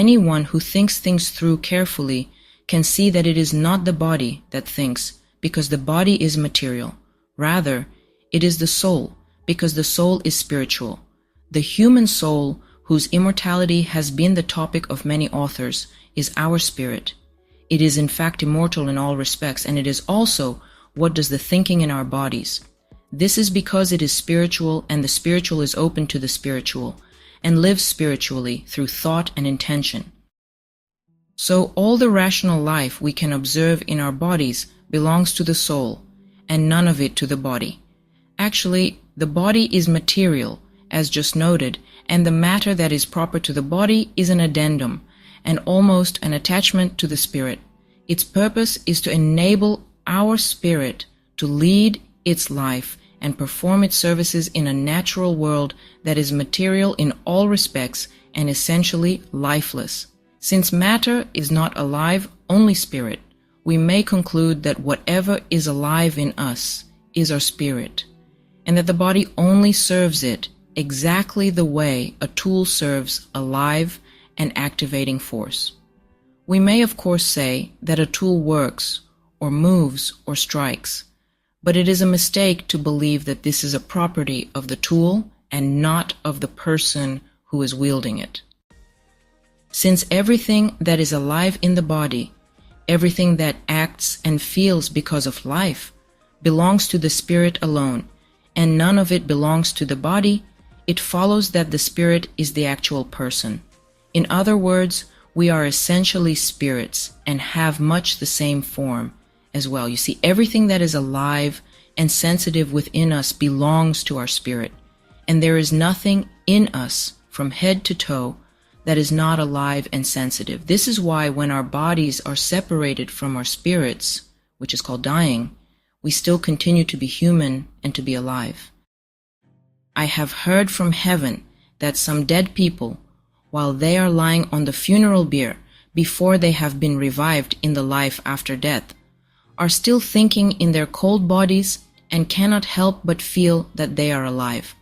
anyone who thinks things through carefully can see that it is not the body that thinks, because the body is material. Rather, it is the soul, because the soul is spiritual. The human soul, whose immortality has been the topic of many authors, is our spirit. It is in fact immortal in all respects, and it is also what does the thinking in our bodies. This is because it is spiritual, and the spiritual is open to the spiritual, and lives spiritually through thought and intention. So all the rational life we can observe in our bodies belongs to the soul, and none of it to the body. Actually, the body is material, as just noted, and the matter that is proper to the body is an addendum, and almost an attachment to the spirit. Its purpose is to enable our spirit to lead its life and perform its services in a natural world that is material in all respects and essentially lifeless. Since matter is not alive, only spirit, we may conclude that whatever is alive in us is our spirit, and that the body only serves it exactly the way a tool serves a live and activating force. We may of course say that a tool works, or moves, or strikes, but it is a mistake to believe that this is a property of the tool and not of the person who is wielding it. Since everything that is alive in the body, everything that acts and feels because of life, belongs to the spirit alone, and none of it belongs to the body, it follows that the spirit is the actual person. In other words, we are essentially spirits and have much the same form as well. You see, everything that is alive and sensitive within us belongs to our spirit, and there is nothing in us from head to toe that is not alive and sensitive. This is why when our bodies are separated from our spirits, which is called dying, we still continue to be human and to be alive. I have heard from heaven that some dead people, while they are lying on the funeral bier before they have been revived in the life after death, are still thinking in their cold bodies and cannot help but feel that they are alive,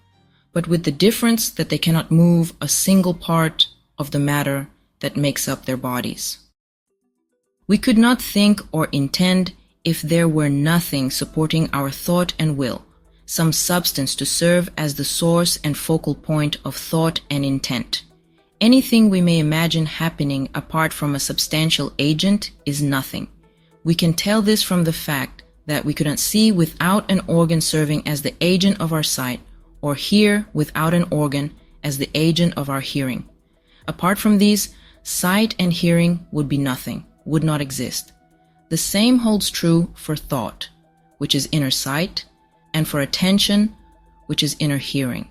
but with the difference that they cannot move a single part of the matter that makes up their bodies. We could not think or intend if there were nothing supporting our thought and will, some substance to serve as the source and focal point of thought and intent. Anything we may imagine happening apart from a substantial agent is nothing. We can tell this from the fact that we could not see without an organ serving as the agent of our sight, or hear without an organ as the agent of our hearing. Apart from these, sight and hearing would be nothing, would not exist. The same holds true for thought, which is inner sight, and for attention, which is inner hearing.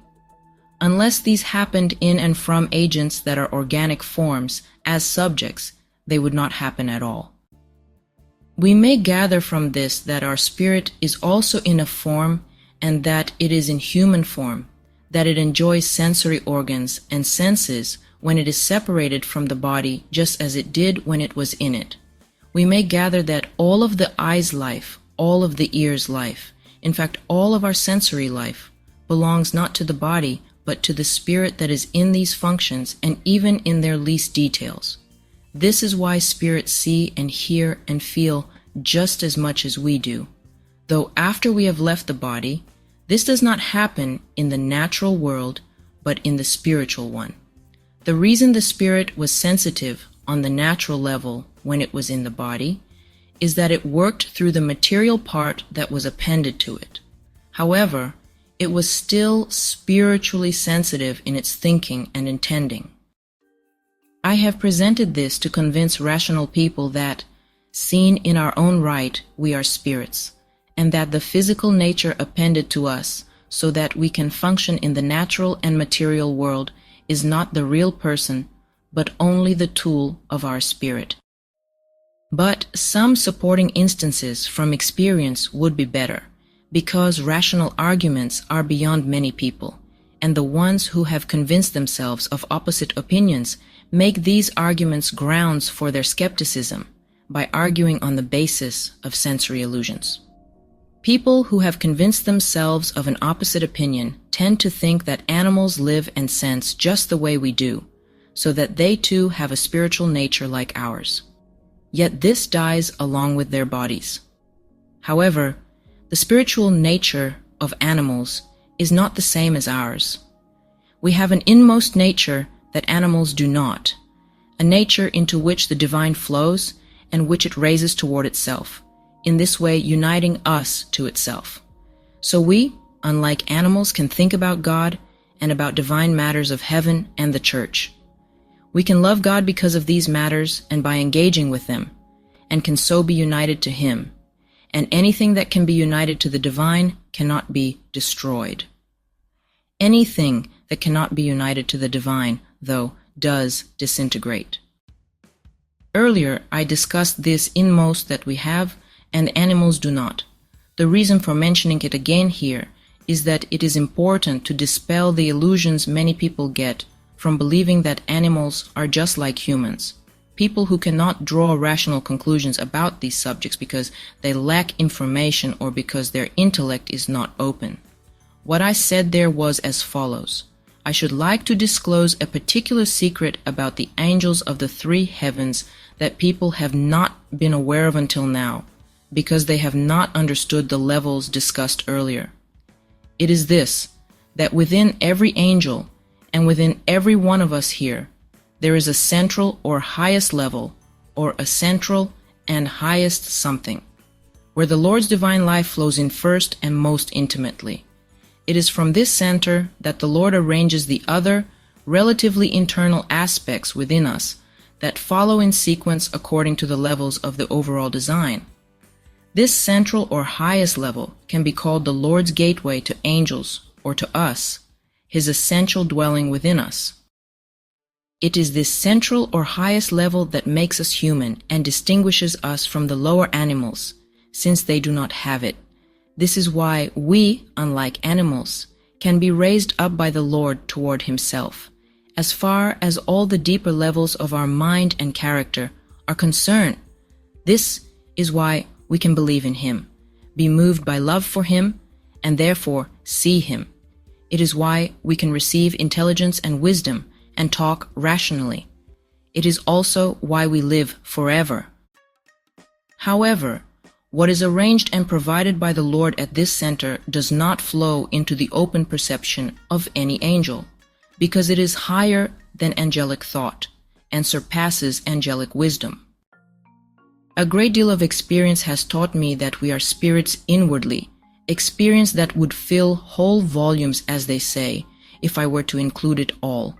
Unless these happened in and from agents that are organic forms, as subjects, they would not happen at all. We may gather from this that our spirit is also in a form, and that it is in human form, that it enjoys sensory organs and senses when it is separated from the body, just as it did when it was in it. We may gather that all of the eye's life, all of the ear's life, in fact all of our sensory life, belongs not to the body, but to the spirit that is in these functions and even in their least details. This is why spirits see and hear and feel just as much as we do, though after we have left the body, this does not happen in the natural world, but in the spiritual one. The reason the spirit was sensitive on the natural level when it was in the body is that it worked through the material part that was appended to it. However, it was still spiritually sensitive in its thinking and intending. I have presented this to convince rational people that, seen in our own right, we are spirits, and that the physical nature appended to us so that we can function in the natural and material world is not the real person, but only the tool of our spirit. But some supporting instances from experience would be better, because rational arguments are beyond many people, and the ones who have convinced themselves of opposite opinions make these arguments grounds for their skepticism by arguing on the basis of sensory illusions. People who have convinced themselves of an opposite opinion tend to think that animals live and sense just the way we do, so that they too have a spiritual nature like ours. Yet this dies along with their bodies. However, the spiritual nature of animals is not the same as ours. We have an inmost nature that animals do not, a nature into which the divine flows and which it raises toward itself, in this way uniting us to itself. So we, unlike animals, can think about God and about divine matters of heaven and the church. We can love God because of these matters and by engaging with them, and can so be united to Him. And anything that can be united to the divine cannot be destroyed. Anything that cannot be united to the divine, though, does disintegrate. Earlier, I discussed this inmost that we have and animals do not. The reason for mentioning it again here is that it is important to dispel the illusions many people get from believing that animals are just like humans. People who cannot draw rational conclusions about these subjects because they lack information or because their intellect is not open. What I said there was as follows. I should like to disclose a particular secret about the angels of the three heavens that people have not been aware of until now, because they have not understood the levels discussed earlier. It is this, that within every angel and within every one of us here, there is a central or highest level, or a central and highest something, where the Lord's divine life flows in first and most intimately. It is from this center that the Lord arranges the other, relatively internal aspects within us that follow in sequence according to the levels of the overall design. This central or highest level can be called the Lord's gateway to angels, or to us, His essential dwelling within us. It is this central or highest level that makes us human and distinguishes us from the lower animals, since they do not have it. This is why we, unlike animals, can be raised up by the Lord toward Himself, as far as all the deeper levels of our mind and character are concerned. This is why we can believe in Him, be moved by love for Him, and therefore see Him. It is why we can receive intelligence and wisdom and talk rationally. It is also why we live forever. However, what is arranged and provided by the Lord at this center does not flow into the open perception of any angel, because it is higher than angelic thought and surpasses angelic wisdom. A great deal of experience has taught me that we are spirits inwardly, experience that would fill whole volumes, as they say, if I were to include it all.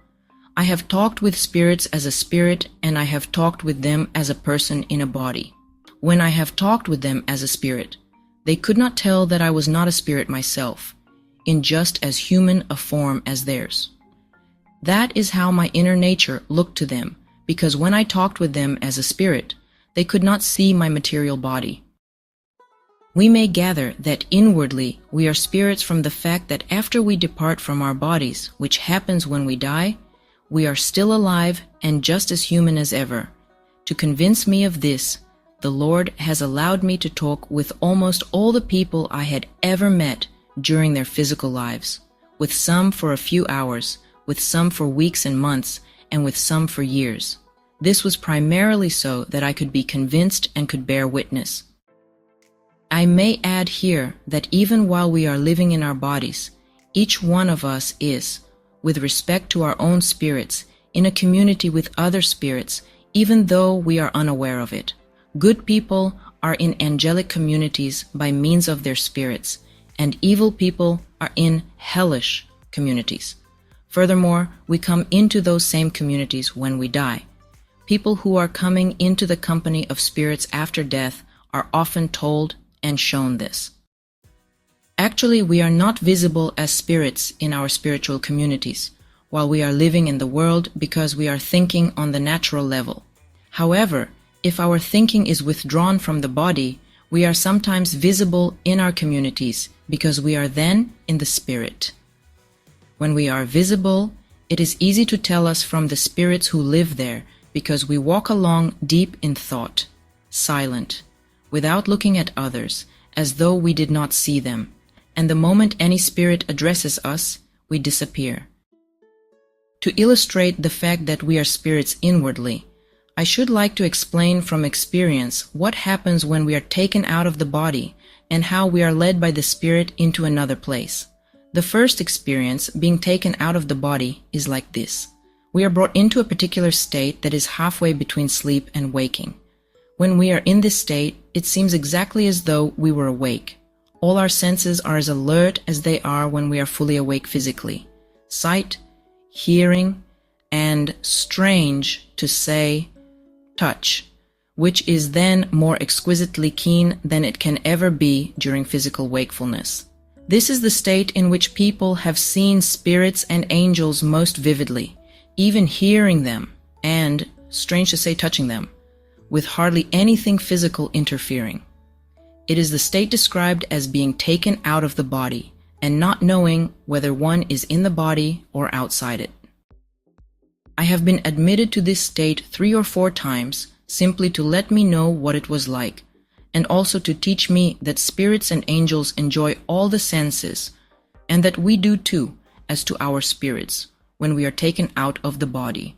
I have talked with spirits as a spirit, and I have talked with them as a person in a body. When I have talked with them as a spirit, they could not tell that I was not a spirit myself, in just as human a form as theirs. That is how my inner nature looked to them, because when I talked with them as a spirit, they could not see my material body. We may gather that inwardly we are spirits from the fact that after we depart from our bodies, which happens when we die, we are still alive and just as human as ever. To convince me of this, the Lord has allowed me to talk with almost all the people I had ever met during their physical lives, with some for a few hours, with some for weeks and months, and with some for years. This was primarily so that I could be convinced and could bear witness. I may add here that even while we are living in our bodies, each one of us is, with respect to our own spirits, in a community with other spirits, even though we are unaware of it. Good people are in angelic communities by means of their spirits, and evil people are in hellish communities. Furthermore, we come into those same communities when we die. People who are coming into the company of spirits after death are often told and shown this. Actually, we are not visible as spirits in our spiritual communities, while we are living in the world because we are thinking on the natural level. However, if our thinking is withdrawn from the body, we are sometimes visible in our communities because we are then in the spirit. When we are visible, it is easy to tell us from the spirits who live there because we walk along deep in thought, silent, without looking at others, as though we did not see them, and the moment any spirit addresses us, we disappear. To illustrate the fact that we are spirits inwardly, I should like to explain from experience what happens when we are taken out of the body and how we are led by the Spirit into another place. The first experience, being taken out of the body, is like this. We are brought into a particular state that is halfway between sleep and waking. When we are in this state, it seems exactly as though we were awake. All our senses are as alert as they are when we are fully awake physically. Sight, hearing, and, strange to say, touch, which is then more exquisitely keen than it can ever be during physical wakefulness. This is the state in which people have seen spirits and angels most vividly, even hearing them and, strange to say, touching them, with hardly anything physical interfering. It is the state described as being taken out of the body and not knowing whether one is in the body or outside it. I have been admitted to this state 3 or 4 times simply to let me know what it was like, and also to teach me that spirits and angels enjoy all the senses, and that we do too, as to our spirits, when we are taken out of the body.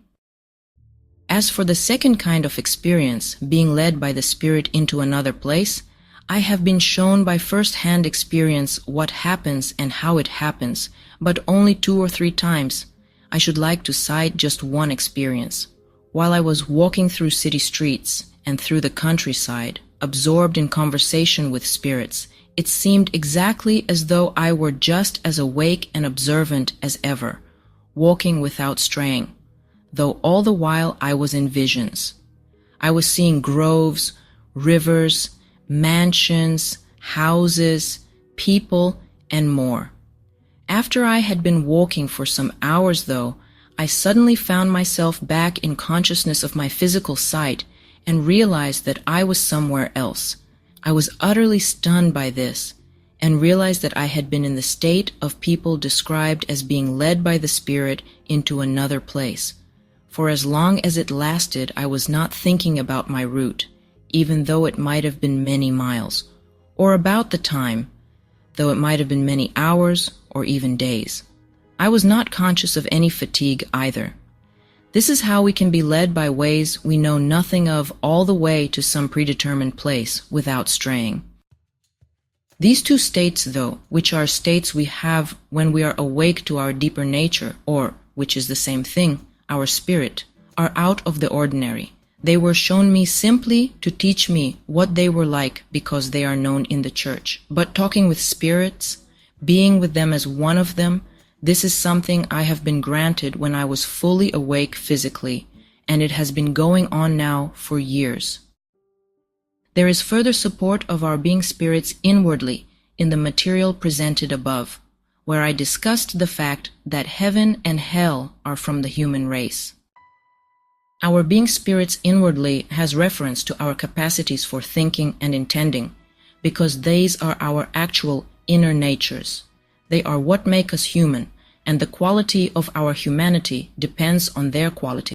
As for the second kind of experience, being led by the Spirit into another place, I have been shown by first-hand experience what happens and how it happens, but only 2 or 3 times. I should like to cite just one experience. While I was walking through city streets and through the countryside, absorbed in conversation with spirits, it seemed exactly as though I were just as awake and observant as ever, walking without straying, though all the while I was in visions. I was seeing groves, rivers, mansions, houses, people, and more. After I had been walking for some hours, though, I suddenly found myself back in consciousness of my physical sight and realized that I was somewhere else. I was utterly stunned by this and realized that I had been in the state of people described as being led by the Spirit into another place. For as long as it lasted, I was not thinking about my route, even though it might have been many miles, or about the time, though it might have been many hours or even days. I was not conscious of any fatigue either. This is how we can be led by ways we know nothing of all the way to some predetermined place without straying. These 2 states, though, which are states we have when we are awake to our deeper nature, or, which is the same thing, our spirit, are out of the ordinary. They were shown me simply to teach me what they were like because they are known in the church. But talking with spirits, being with them as one of them, this is something I have been granted when I was fully awake physically, and it has been going on now for years. There is further support of our being spirits inwardly in the material presented above, where I discussed the fact that heaven and hell are from the human race. Our being spirits inwardly has reference to our capacities for thinking and intending, because these are our actual inner natures. They are what make us human, and the quality of our humanity depends on their quality.